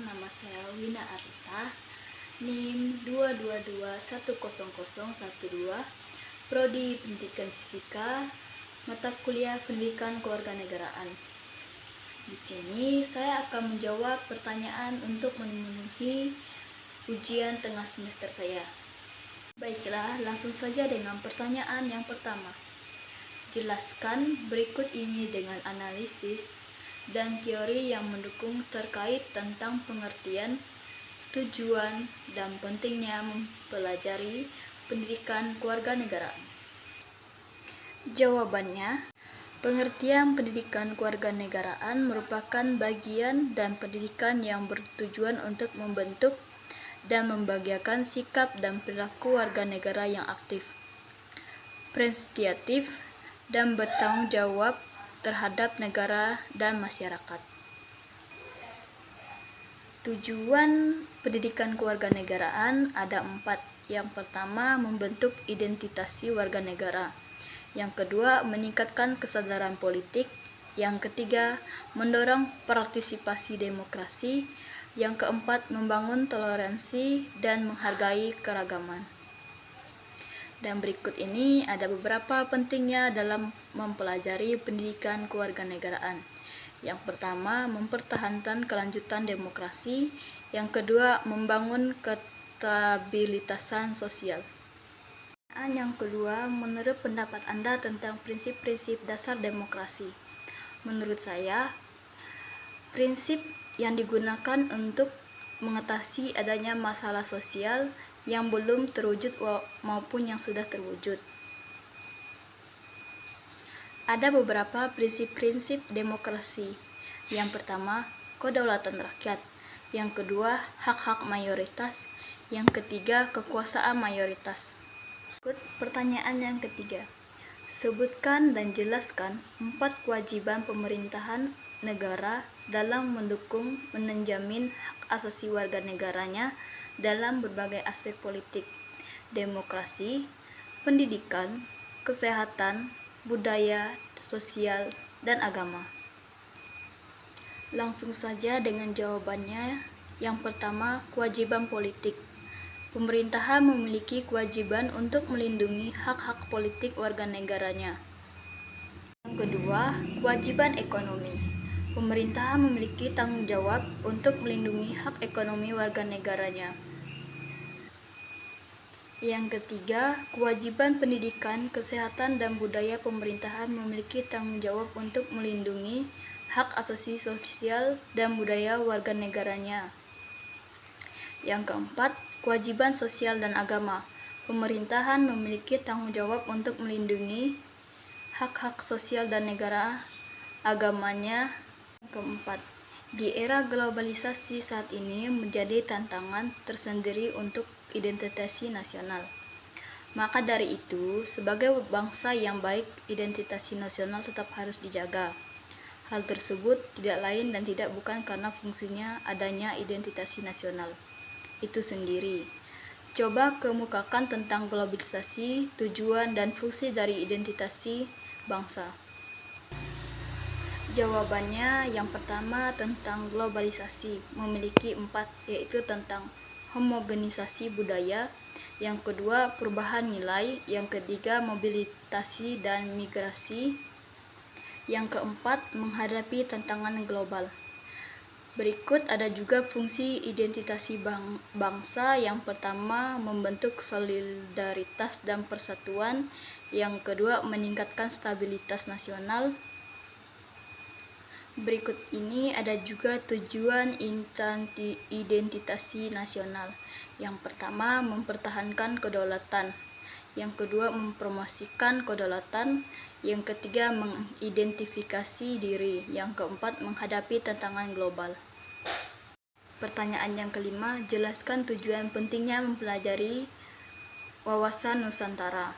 nama saya Wina Arita, NIM 222100012, Prodi Pendidikan Fisika, mata kuliah Pendidikan Kewarganegaraan. Di sini saya akan menjawab pertanyaan untuk memenuhi ujian tengah semester saya. Baiklah, langsung saja dengan pertanyaan yang pertama. Jelaskan berikut ini dengan analisis dan teori yang mendukung terkait tentang pengertian, tujuan, dan pentingnya mempelajari pendidikan kewarganegaraan. Jawabannya, pengertian pendidikan kewarganegaraan merupakan bagian dan pendidikan yang bertujuan untuk membentuk dan membagiakan sikap dan perilaku warga negara yang aktif, prestisiatif, dan bertanggung jawab terhadap negara dan masyarakat. Tujuan pendidikan kewarganegaraan ada 4. Yang pertama, membentuk identitas warga negara. Yang kedua, meningkatkan kesadaran politik. Yang ketiga, mendorong partisipasi demokrasi. Yang keempat, membangun toleransi dan menghargai keragaman. Dan berikut ini ada beberapa pentingnya dalam mempelajari pendidikan kewarganegaraan. Yang pertama, mempertahankan kelanjutan demokrasi. Yang kedua, membangun kestabilitasan sosial. Yang kedua, menurut pendapat Anda tentang prinsip-prinsip dasar demokrasi? Menurut saya, prinsip yang digunakan untuk mengatasi adanya masalah sosial yang belum terwujud maupun yang sudah terwujud. Ada beberapa prinsip-prinsip demokrasi. Yang pertama, kedaulatan rakyat. Yang kedua, hak-hak mayoritas. Yang ketiga, kekuasaan mayoritas. Pertanyaan yang ketiga. Sebutkan dan jelaskan 4 kewajiban pemerintahan negara dalam mendukung menjamin hak asasi warga negaranya dalam berbagai aspek politik, demokrasi, pendidikan, kesehatan, budaya, sosial, dan agama. Langsung saja dengan jawabannya. Yang pertama, kewajiban politik. Pemerintahan memiliki kewajiban untuk melindungi hak-hak politik warga negaranya. Yang kedua, kewajiban ekonomi. Pemerintahan memiliki tanggung jawab untuk melindungi hak ekonomi warga negaranya. Yang ketiga, kewajiban pendidikan, kesehatan, dan budaya. Pemerintahan memiliki tanggung jawab untuk melindungi hak asasi sosial dan budaya warga negaranya. Yang keempat, kewajiban sosial dan agama. Pemerintahan memiliki tanggung jawab untuk melindungi hak-hak sosial dan negara agamanya. Yang keempat, di era globalisasi saat ini menjadi tantangan tersendiri untuk identitas nasional. Maka dari itu, sebagai bangsa yang baik, identitas nasional tetap harus dijaga. Hal tersebut tidak lain dan tidak bukan karena fungsinya adanya identitas nasional itu sendiri. Coba kemukakan tentang globalisasi, tujuan dan fungsi dari identitas bangsa. Jawabannya, yang pertama tentang globalisasi memiliki 4, yaitu tentang homogenisasi budaya, yang kedua perubahan nilai, yang ketiga mobilitas dan migrasi, yang keempat menghadapi tantangan global. Berikut ada juga fungsi identitas bangsa. Yang pertama, membentuk solidaritas dan persatuan. Yang kedua, meningkatkan stabilitas nasional. Berikut ini ada juga tujuan identitas nasional. Yang pertama, mempertahankan kedaulatan. Yang kedua, mempromosikan kedaulatan. Yang ketiga, mengidentifikasi diri. Yang keempat, menghadapi tantangan global. Pertanyaan yang kelima, jelaskan tujuan pentingnya mempelajari wawasan Nusantara.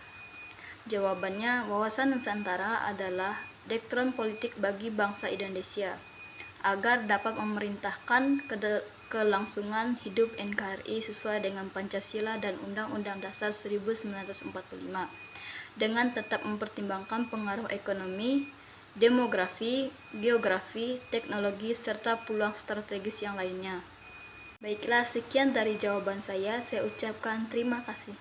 Jawabannya, wawasan Nusantara adalah doktrin politik bagi bangsa Indonesia agar dapat memerintahkan kelangsungan hidup NKRI sesuai dengan Pancasila dan Undang-Undang Dasar 1945 dengan tetap mempertimbangkan pengaruh ekonomi, demografi, geografi, teknologi, serta peluang strategis yang lainnya. Baiklah, sekian dari jawaban saya ucapkan terima kasih.